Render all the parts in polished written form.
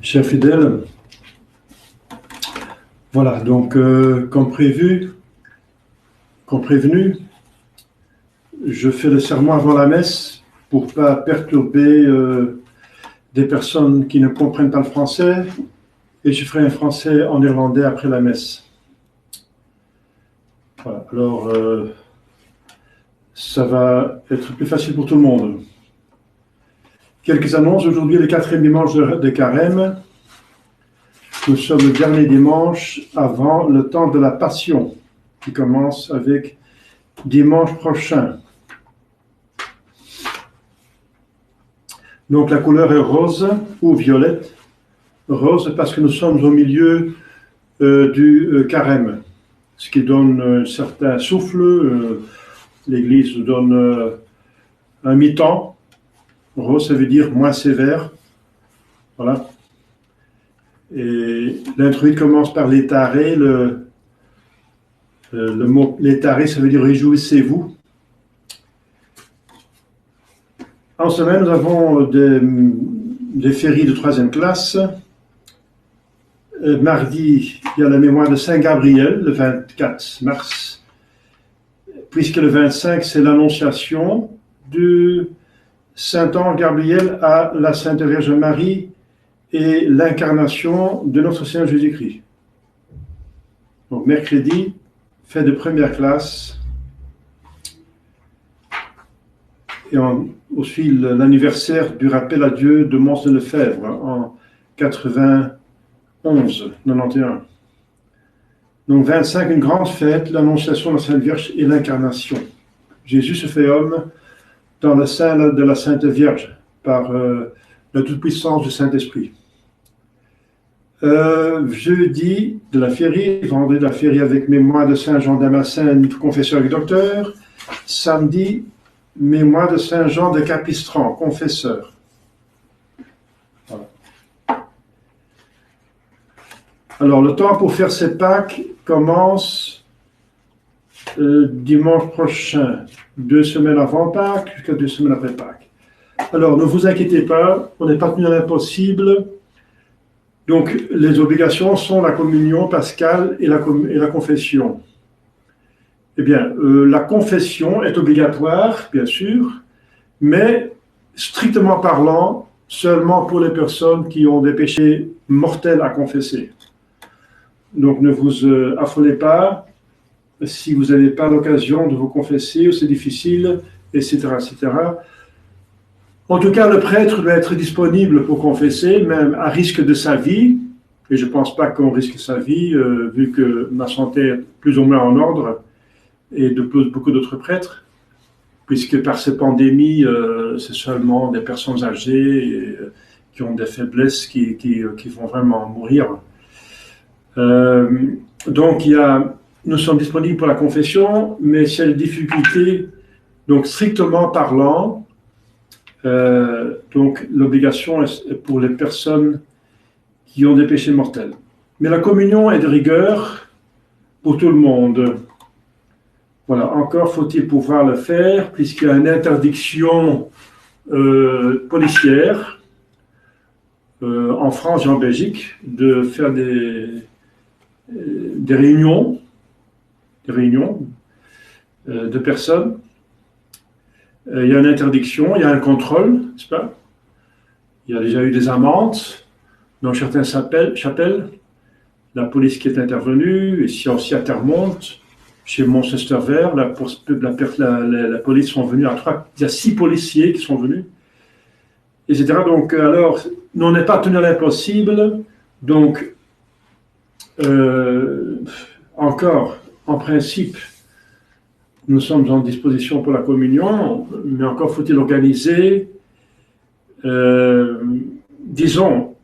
Chers fidèles, voilà, donc comme prévenu, je fais le sermon avant la messe pour ne pas perturber des personnes qui ne comprennent pas le français, et je ferai un français en irlandais après la messe. Voilà, alors ça va être plus facile pour tout le monde. Quelques annonces. Aujourd'hui, le 4e dimanche de Carême. Nous sommes le dernier dimanche avant le temps de la Passion, qui commence avec dimanche prochain. Donc la couleur est rose ou violette. Rose parce que nous sommes au milieu du Carême, ce qui donne un certain souffle. L'Église nous donne un mi-temps. Rose, ça veut dire moins sévère. Voilà. Et l'introïde commence par l'étaré. Le mot l'étaré, ça veut dire réjouissez-vous. En semaine, nous avons des féries de 3e classe. Mardi, il y a la mémoire de Saint Gabriel, le 24 mars, puisque le 25, c'est l'annonciation du Saint-Ange Gabriel à la Sainte Vierge Marie et l'incarnation de notre Seigneur Jésus-Christ. Donc mercredi, fête de 1re classe, et aussi l'anniversaire du rappel à Dieu de Mons de Lefebvre en 91. Donc 25, une grande fête, l'annonciation de la Sainte Vierge et l'incarnation. Jésus se fait homme dans le sein de la Sainte Vierge, par la toute-puissance du Saint-Esprit. Jeudi de la féerie, vendredi de la féerie avec mémoire de Saint Jean Damascène, confesseur et docteur. Samedi, mémoire de Saint Jean de Capistran, confesseur. Voilà. Alors, le temps pour faire ces Pâques commence dimanche prochain, 2 semaines avant Pâques, jusqu'à 2 semaines après Pâques. Alors, ne vous inquiétez pas, on n'est pas tenu à l'impossible. Donc, les obligations sont la communion pascale et la confession. Eh bien, la confession est obligatoire, bien sûr, mais strictement parlant, seulement pour les personnes qui ont des péchés mortels à confesser. Donc, ne vous affolez pas si vous n'avez pas l'occasion de vous confesser, ou c'est difficile, etc., etc. En tout cas, le prêtre doit être disponible pour confesser, même à risque de sa vie, et je ne pense pas qu'on risque sa vie, vu que ma santé est plus ou moins en ordre, et de beaucoup d'autres prêtres, puisque par cette pandémie, c'est seulement des personnes âgées qui ont des faiblesses qui vont vraiment mourir. Donc, nous sommes disponibles pour la confession, mais c'est une difficulté, donc strictement parlant, donc l'obligation est pour les personnes qui ont des péchés mortels. Mais la communion est de rigueur pour tout le monde. Voilà, encore faut-il pouvoir le faire, puisqu'il y a une interdiction policière en France et en Belgique de faire des réunions de personnes. Il y a une interdiction, il y a un contrôle, n'est-ce pas? Il y a déjà eu des amendes dans certaines chapelles. La police qui est intervenue, et si aussi à Termonte, chez Mons-Esterver, la police sont venus il y a 6 policiers qui sont venus. etc. Donc, alors, nous, on n'est pas tenu à l'impossible, donc, encore, en principe, nous sommes en disposition pour la communion, mais encore faut-il organiser, disons,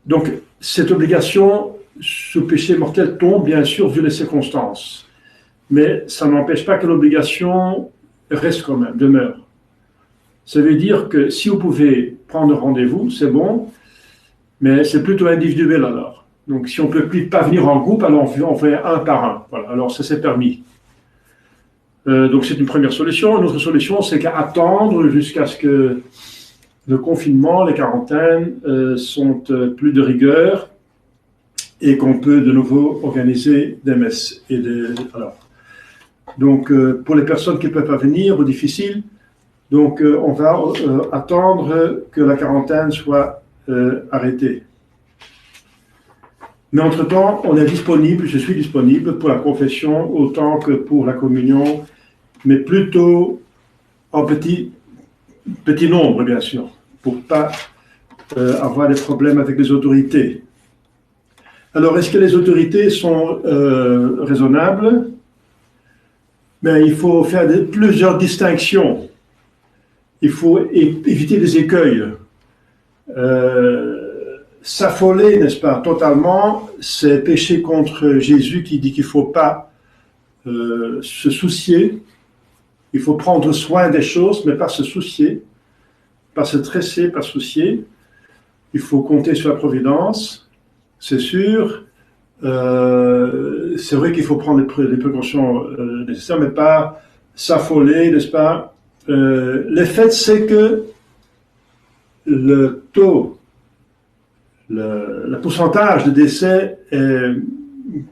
donc, cette obligation sous péché mortel tombe, bien sûr, vu les circonstances. Mais ça n'empêche pas que l'obligation reste quand même, demeure. Ça veut dire que si vous pouvez prendre rendez-vous, c'est bon, mais c'est plutôt individuel alors. Donc, si on ne peut plus pas venir en groupe, alors on fait un par un. Voilà, alors ça c'est permis. Donc, c'est une première solution. Une autre solution, c'est qu'à attendre jusqu'à ce que le confinement, les quarantaines sont plus de rigueur et qu'on peut de nouveau organiser des messes. Alors, donc, pour les personnes qui ne peuvent pas venir ou difficiles, donc on va attendre que la quarantaine soit arrêtée. Mais entre-temps, on est disponible, je suis disponible pour la confession autant que pour la communion, mais plutôt en petit nombre, bien sûr, pour ne pas avoir des problèmes avec les autorités. Alors, est-ce que les autorités sont raisonnables? Ben, il faut faire plusieurs distinctions. Il faut éviter les écueils. S'affoler, n'est-ce pas, totalement, c'est pécher contre Jésus qui dit qu'il ne faut pas se soucier. Il faut prendre soin des choses, mais pas se soucier, pas se tresser, pas se soucier. Il faut compter sur la providence, c'est sûr. C'est vrai qu'il faut prendre les précautions nécessaires, mais pas s'affoler, n'est-ce pas? Le fait, c'est que le taux, le pourcentage de décès est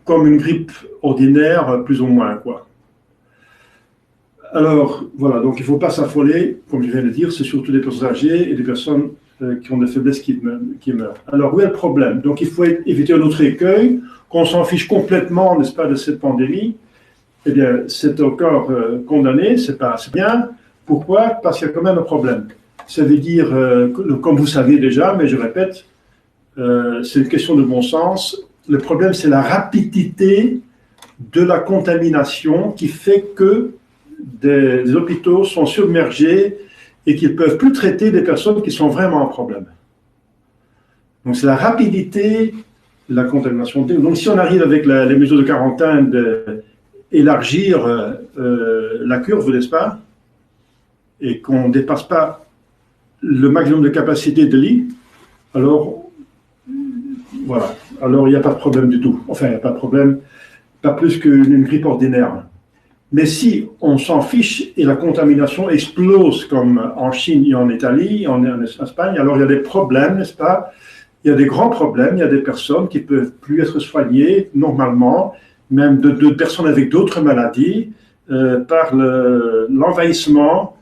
comme une grippe ordinaire, plus ou moins, quoi. Alors, voilà, donc il ne faut pas s'affoler, comme je viens de dire, c'est surtout des personnes âgées et des personnes qui ont des faiblesses qui meurent. Alors, où est le problème? Donc, il faut éviter un autre écueil, qu'on s'en fiche complètement, n'est-ce pas, de cette pandémie. Eh bien, c'est encore condamné, c'est bien. Pourquoi? Parce qu'il y a quand même un problème. Ça veut dire, comme vous savez déjà, mais je répète, c'est une question de bon sens. Le problème, c'est la rapidité de la contamination qui fait que des hôpitaux sont submergés et qu'ils ne peuvent plus traiter des personnes qui sont vraiment en problème. Donc, c'est la rapidité de la contamination. Donc, si on arrive avec les mesures de quarantaine d'élargir la curve, n'est-ce pas, et qu'on ne dépasse pas le maximum de capacité de lit, alors, voilà. Alors, il n'y a pas de problème du tout. Enfin, il n'y a pas de problème, pas plus qu'une grippe ordinaire. Mais si on s'en fiche et la contamination explose comme en Chine et en Italie, en Espagne, alors il y a des problèmes, n'est-ce pas? Il y a des grands problèmes, il y a des personnes qui ne peuvent plus être soignées normalement, même de personnes avec d'autres maladies, par l'envahissement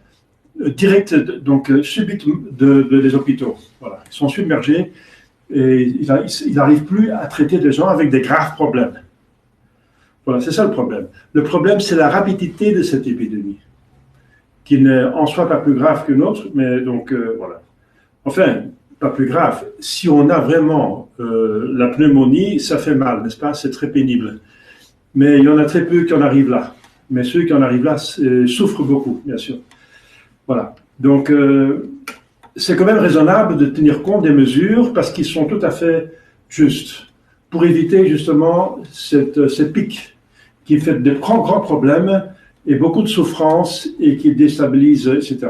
direct, donc subit des hôpitaux. Voilà. Ils sont submergés et ils n'arrivent plus à traiter des gens avec des graves problèmes. Voilà, c'est ça le problème. Le problème, c'est la rapidité de cette épidémie, qui n'est en soi pas plus grave qu'une autre, mais donc, voilà. Enfin, pas plus grave. Si on a vraiment la pneumonie, ça fait mal, n'est-ce pas? C'est très pénible. Mais il y en a très peu qui en arrivent là. Mais ceux qui en arrivent là souffrent beaucoup, bien sûr. Voilà. Donc, c'est quand même raisonnable de tenir compte des mesures parce qu'ils sont tout à fait justes pour éviter justement ces pics qui fait de grands problèmes et beaucoup de souffrances et qui déstabilisent, etc.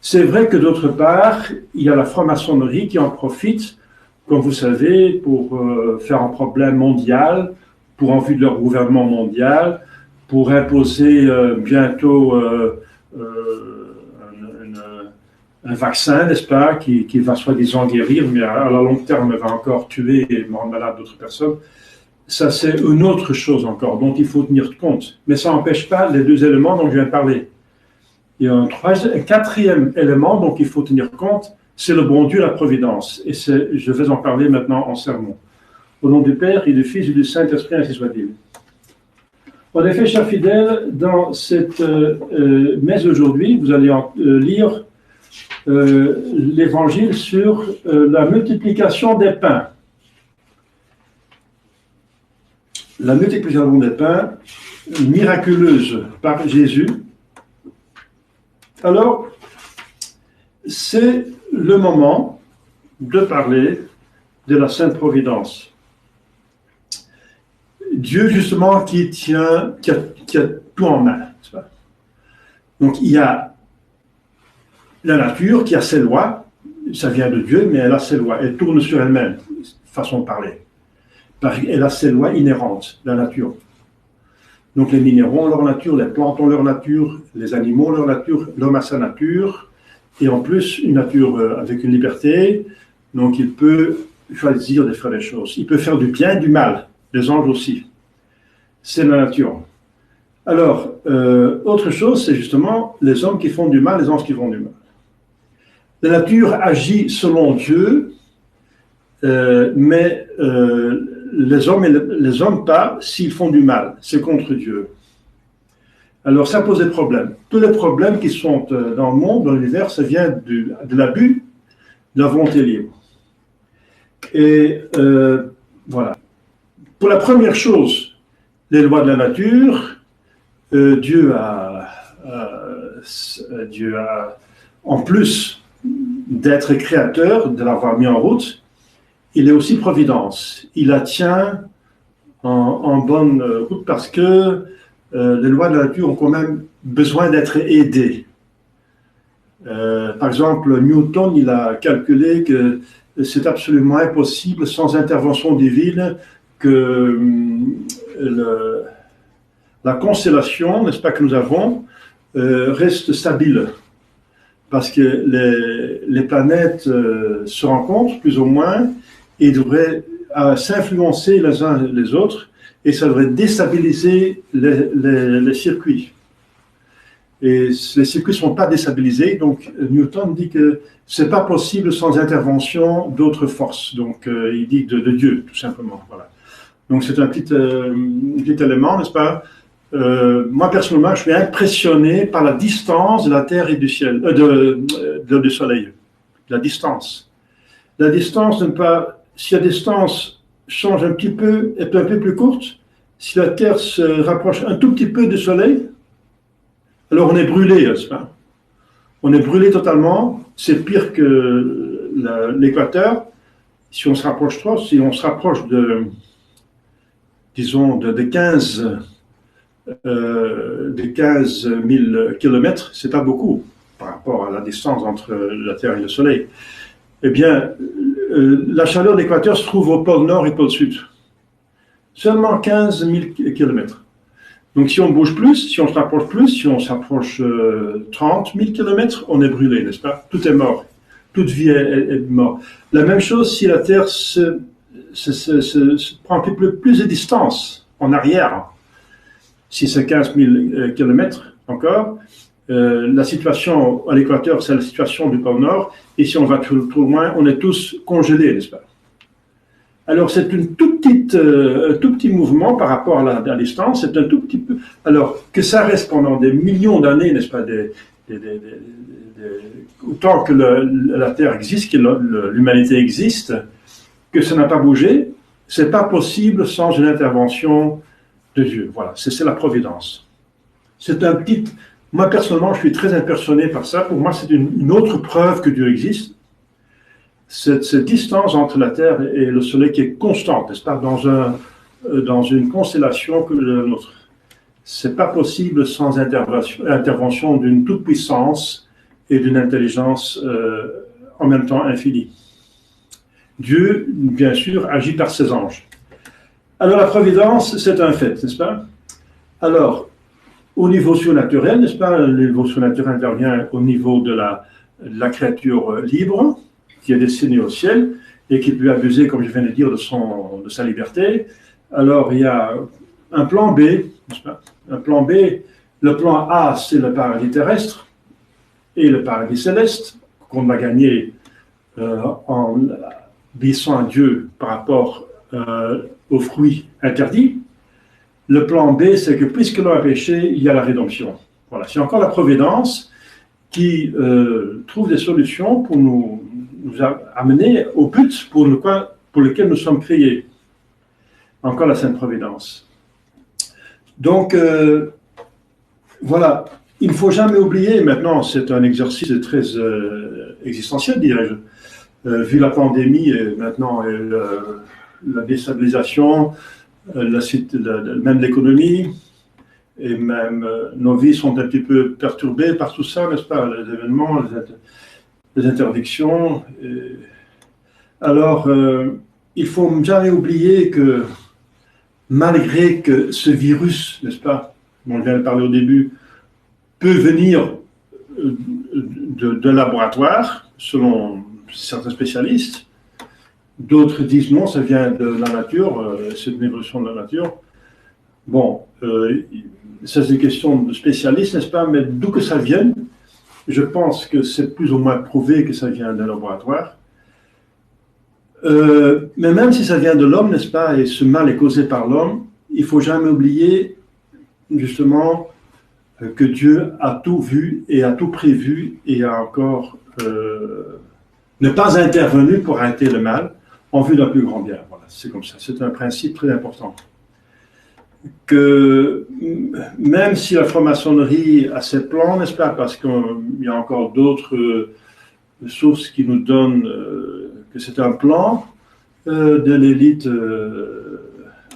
C'est vrai que d'autre part, il y a la franc-maçonnerie qui en profite, comme vous savez, pour faire un problème mondial, pour en vue de leur gouvernement mondial, pour imposer bientôt un vaccin, n'est-ce pas, qui va soi-disant guérir, mais à la long terme va encore tuer et rendre malade d'autres personnes. Ça, c'est une autre chose encore, dont il faut tenir compte. Mais ça n'empêche pas les deux éléments dont je viens de parler. Il y a un quatrième élément dont il faut tenir compte, c'est le bon Dieu, la providence. Et je vais en parler maintenant en sermon. Au nom du Père et du Fils et du Saint-Esprit, ainsi soit-il. En effet, chers fidèles, dans cette messe d'aujourd'hui, vous allez lire l'évangile sur la multiplication des pains. La multiplication des pains miraculeuse par Jésus. Alors, c'est le moment de parler de la Sainte Providence. Dieu, justement, qui a tout en main. Donc, il y a la nature qui a ses lois, ça vient de Dieu, mais elle a ses lois, elle tourne sur elle-même, façon de parler. Elle a ses lois inhérentes, la nature. Donc les minéraux ont leur nature, les plantes ont leur nature, les animaux ont leur nature, l'homme a sa nature, et en plus une nature avec une liberté, donc il peut choisir de faire des choses. Il peut faire du bien et du mal, les anges aussi. C'est la nature. Alors, autre chose, c'est justement les hommes qui font du mal, les anges qui font du mal. La nature agit selon Dieu, mais les hommes pas s'ils font du mal, c'est contre Dieu. Alors ça pose des problèmes. Tous les problèmes qui sont dans le monde, dans l'univers, ça vient de l'abus de la volonté libre. Et voilà. Pour la première chose, les lois de la nature, Dieu a, en plus d'être créateur, de l'avoir mis en route, il est aussi providence. Il la tient en bonne route parce que les lois de la nature ont quand même besoin d'être aidées. Par exemple, Newton, il a calculé que c'est absolument impossible, sans intervention divine, que la constellation, n'est-ce pas, que nous avons, reste stable. Parce que les planètes se rencontrent, plus ou moins, et devraient s'influencer les uns les autres, et ça devrait déstabiliser les circuits. Et les circuits ne sont pas déstabilisés, donc Newton dit que ce n'est pas possible sans intervention d'autres forces. Donc il dit de Dieu, tout simplement. Voilà. Donc c'est un petit élément, n'est-ce pas? Moi, personnellement, je suis impressionné par la distance de la Terre et du ciel, du Soleil. La distance. La distance si la distance change un petit peu, est un peu plus courte, si la Terre se rapproche un tout petit peu du Soleil, alors on est brûlé, n'est-ce pas? On est brûlé totalement. C'est pire que l'équateur. Si on se rapproche trop, si on se rapproche de 15 000 kilomètres, c'est pas beaucoup par rapport à la distance entre la Terre et le Soleil. Eh bien, la chaleur de l'équateur se trouve au pôle Nord et pôle Sud. Seulement 15 000 kilomètres. Donc si on bouge plus, si on se rapproche plus, si on s'approche 30 000 kilomètres, on est brûlé, n'est-ce pas? Tout est mort. Toute vie est morte. La même chose si la Terre se prend un peu plus de distance en arrière. Si c'est 15 000 kilomètres encore, la situation à l'équateur, c'est la situation du pôle Nord, et si on va trop loin, on est tous congelés, n'est-ce pas? Alors c'est un tout petit mouvement par rapport à la distance, c'est un tout petit peu. Alors que ça reste pendant des millions d'années, n'est-ce pas, autant que la Terre existe, que l'humanité existe, que ça n'a pas bougé, c'est pas possible sans une intervention de Dieu. Voilà, c'est la providence. C'est un petit. Moi personnellement, je suis très impressionné par ça. Pour moi, c'est une autre preuve que Dieu existe. Cette distance entre la Terre et le Soleil qui est constante, n'est-ce pas, dans une constellation que la nôtre. C'est pas possible sans intervention d'une toute-puissance et d'une intelligence en même temps infinie. Dieu, bien sûr, agit par ses anges. Alors la providence, c'est un fait, n'est-ce pas? Alors, au niveau surnaturel, n'est-ce pas? Le niveau surnaturel intervient au niveau de la créature libre, qui est destinée au ciel, et qui peut abuser, comme je viens de dire, de sa liberté. Alors, il y a un plan B, n'est-ce pas? Un plan B, le plan A, c'est le paradis terrestre, et le paradis céleste, qu'on va gagner en obéissant à Dieu par rapport aux fruits interdits. Le plan B, c'est que puisque l'homme a péché, il y a la rédemption. Voilà, c'est encore la providence. qui trouve des solutions pour nous amener au but pour lequel nous sommes créés. Encore la Sainte Providence. Donc, voilà, il ne faut jamais oublier, maintenant c'est un exercice très existentiel, dirais-je, vu la pandémie et maintenant la déstabilisation, même l'économie, et même nos vies sont un petit peu perturbées par tout ça, n'est-ce pas, les événements, les interdictions. Alors, il ne faut jamais oublier que malgré que ce virus, n'est-ce pas, dont je viens de parler au début, peut venir de laboratoire, selon certains spécialistes, d'autres disent non, ça vient de la nature, c'est une évolution de la nature. Bon, ça c'est une question de spécialistes, n'est-ce pas, mais d'où que ça vienne, je pense que c'est plus ou moins prouvé que ça vient d'un laboratoire. Mais même si ça vient de l'homme, n'est-ce pas, et ce mal est causé par l'homme, il ne faut jamais oublier, justement, que Dieu a tout vu et a tout prévu et a encore ne pas intervenu pour arrêter le mal en vue d'un plus grand bien. Voilà, c'est comme ça. C'est un principe très important. Que même si la franc-maçonnerie a ses plans, n'est-ce pas, parce qu'il y a encore d'autres sources qui nous donnent que c'est un plan de l'élite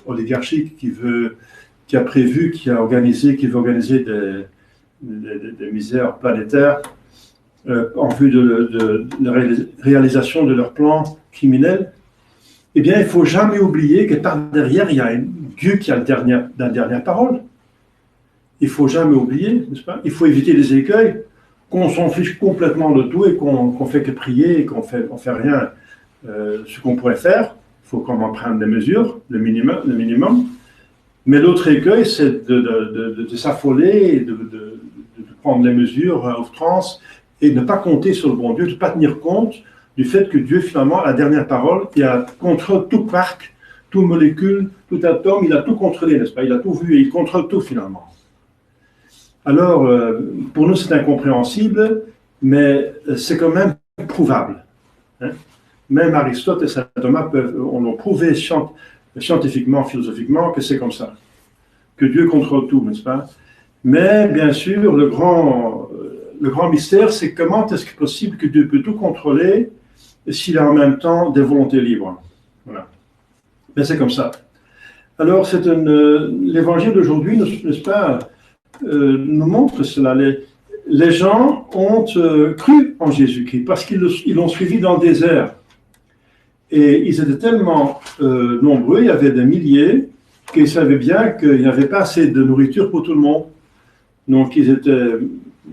oligarchique qui a prévu, qui veut organiser des misères planétaires en vue de la réalisation de leurs plans criminels, eh bien, il ne faut jamais oublier que par derrière, il y a un Dieu qui a la dernière parole. Il ne faut jamais oublier, n'est-ce pas? Il faut éviter les écueils, qu'on s'en fiche complètement de tout et qu'on fait que prier et qu'on fait rien ce qu'on pourrait faire. Il faut qu'on en prenne des mesures, le minimum. Mais l'autre écueil, c'est de s'affoler, de prendre les mesures à outrance et de ne pas compter sur le bon Dieu, de ne pas tenir compte du fait que Dieu, finalement, a la dernière parole, il a contrôle tout quark, toute molécule, tout atome, il a tout contrôlé, n'est-ce pas? Il a tout vu et il contrôle tout, finalement. Alors, pour nous, c'est incompréhensible, mais c'est quand même prouvable. Hein? Même Aristote et saint Thomas ont prouvé scientifiquement, philosophiquement, que c'est comme ça, que Dieu contrôle tout, n'est-ce pas? Mais bien sûr, le grand mystère, c'est comment est-ce que c'est possible que Dieu peut tout contrôler s'il a en même temps des volontés libres. Voilà. Mais c'est comme ça. Alors, l'évangile d'aujourd'hui, n'est-ce pas, nous montre cela. Les gens ont cru en Jésus-Christ parce qu'ils l'ont suivi dans le désert. Et ils étaient tellement nombreux, il y avait des milliers, qu'ils savaient bien qu'il n'y avait pas assez de nourriture pour tout le monde. Donc ils étaient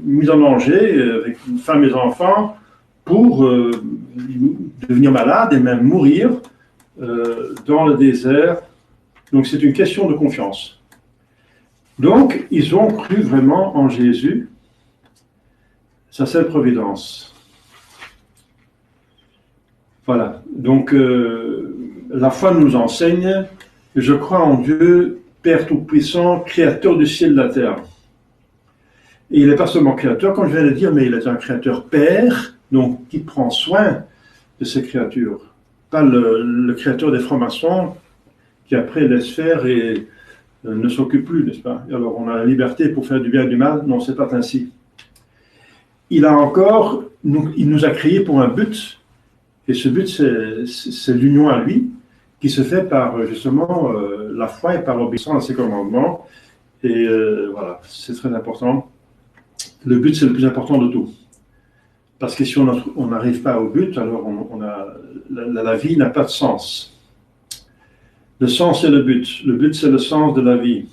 mis en danger avec une femme et des enfants pour devenir malades et même mourir dans le désert. Donc c'est une question de confiance. Donc ils ont cru vraiment en Jésus, sa seule providence. Voilà, donc la foi nous enseigne, je crois en Dieu, Père Tout-Puissant, Créateur du ciel et de la terre. Et il n'est pas seulement créateur, comme je viens de dire, mais il est un créateur Père, donc qui prend soin de ses créatures. Pas le créateur des francs-maçons, qui après laisse faire et ne s'occupe plus, n'est-ce pas? Et alors on a la liberté pour faire du bien et du mal? Non, c'est pas ainsi. Il nous a créés pour un but, et ce but, c'est l'union à lui, qui se fait par justement la foi et par l'obéissance à ses commandements. Et voilà, c'est très important. Le but, c'est le plus important de tout. Parce que si on n'arrive pas au but, alors la vie n'a pas de sens. Le sens, c'est le but. Le but, c'est le sens de la vie.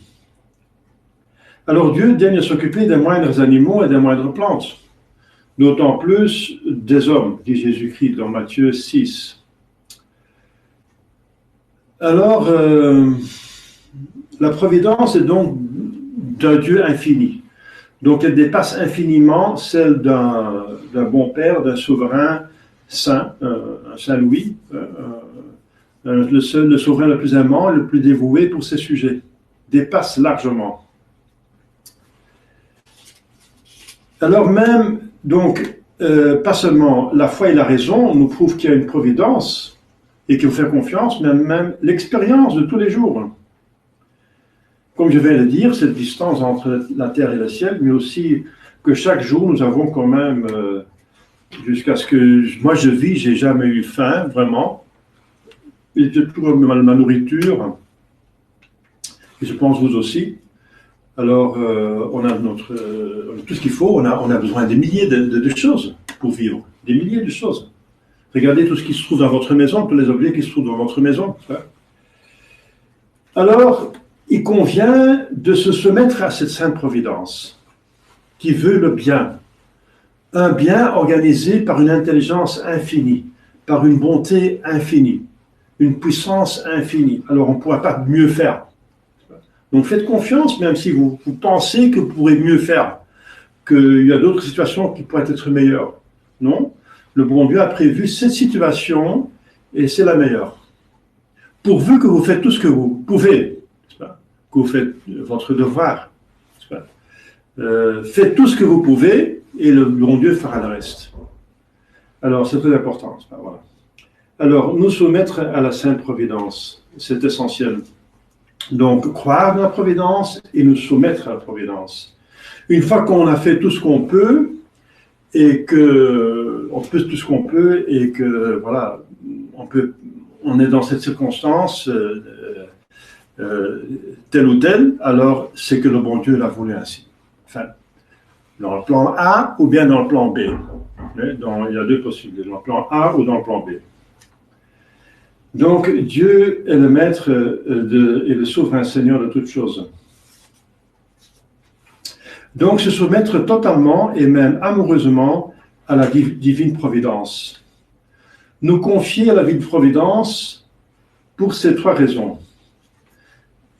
Alors Dieu daigne s'occuper des moindres animaux et des moindres plantes. D'autant plus des hommes, dit Jésus-Christ dans Matthieu 6. Alors, la providence est donc d'un Dieu infini. Donc, elle dépasse infiniment celle d'un bon père, d'un souverain saint, un Saint Louis, le souverain le plus aimant, le plus dévoué pour ses sujets. Dépasse largement. Alors même Donc, pas seulement la foi et la raison nous prouvent qu'il y a une providence et qu'il faut faire confiance, mais même l'expérience de tous les jours. Comme je viens de le dire, cette distance entre la terre et le ciel, mais aussi que chaque jour nous avons quand même, jusqu'à ce que moi je vis, j'ai jamais eu faim, vraiment. Et j'ai toujours ma nourriture, et je pense vous aussi. Alors, on a tout ce qu'il faut, on a besoin des milliers de choses pour vivre, des milliers de choses. Regardez tout ce qui se trouve dans votre maison, tous les objets qui se trouvent dans votre maison. Alors, il convient de se soumettre à cette sainte providence qui veut le bien. Un bien organisé par une intelligence infinie, par une bonté infinie, une puissance infinie. Alors, on ne pourra pas mieux faire. Donc faites confiance, même si vous pensez que vous pourrez mieux faire, qu'il y a d'autres situations qui pourraient être meilleures. Non, le bon Dieu a prévu cette situation et c'est la meilleure. Pourvu que vous faites tout ce que vous pouvez, que vous faites votre devoir. Faites tout ce que vous pouvez et le bon Dieu fera le reste. Alors c'est très important. Voilà. Alors nous soumettre à la Sainte Providence, c'est essentiel. Donc, croire dans la providence et nous soumettre à la providence. Une fois qu'on a fait tout ce qu'on peut, et que voilà, on est dans cette circonstance telle ou telle, alors c'est que le bon Dieu l'a voulu ainsi. Enfin, dans le plan A ou bien dans le plan B. Il y a deux possibilités, dans le plan A ou dans le plan B. Donc, Dieu est le maître et le souverain Seigneur de toutes choses. Donc, se soumettre totalement et même amoureusement à la divine providence. Nous confier à la divine providence pour ces trois raisons.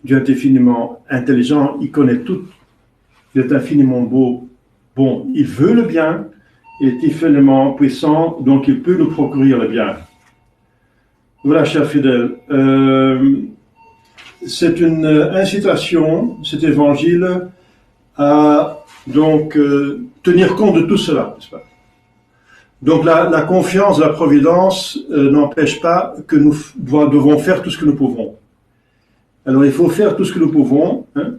Dieu est infiniment intelligent, il connaît tout. Il est infiniment beau. Bon, il veut le bien, il est infiniment puissant, donc il peut nous procurer le bien. Voilà, chers fidèles, c'est une incitation, cet évangile, à donc tenir compte de tout cela, n'est-ce pas? Donc la confiance de la providence n'empêche pas que nous devons faire tout ce que nous pouvons. Alors il faut faire tout ce que nous pouvons, hein,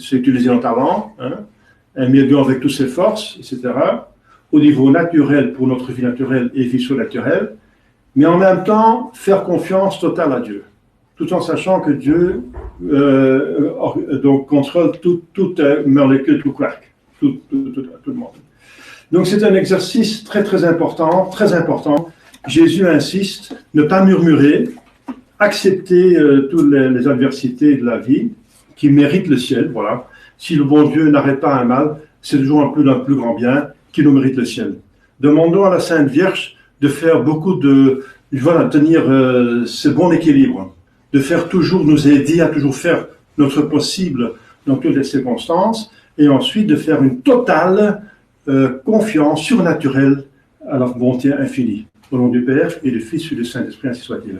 c'est utiliser notre talent, hein, aimer Dieu avec toutes ses forces, etc., au niveau naturel pour notre vie naturelle et vie surnaturelle, mais en même temps, faire confiance totale à Dieu, tout en sachant que Dieu donc contrôle toute molécule, tout quark, tout le monde. Donc c'est un exercice très très important, très important. Jésus insiste, ne pas murmurer, accepter toutes les adversités de la vie, qui méritent le ciel, voilà. Si le bon Dieu n'arrête pas un mal, c'est toujours un peu d'un plus grand bien qui nous mérite le ciel. Demandons à la Sainte Vierge de faire beaucoup tenir ce bon équilibre, de faire toujours, nous aider à toujours faire notre possible dans toutes les circonstances, et ensuite de faire une totale confiance surnaturelle à la bonté infinie. Au nom du Père et du Fils et du Saint-Esprit, ainsi soit-il.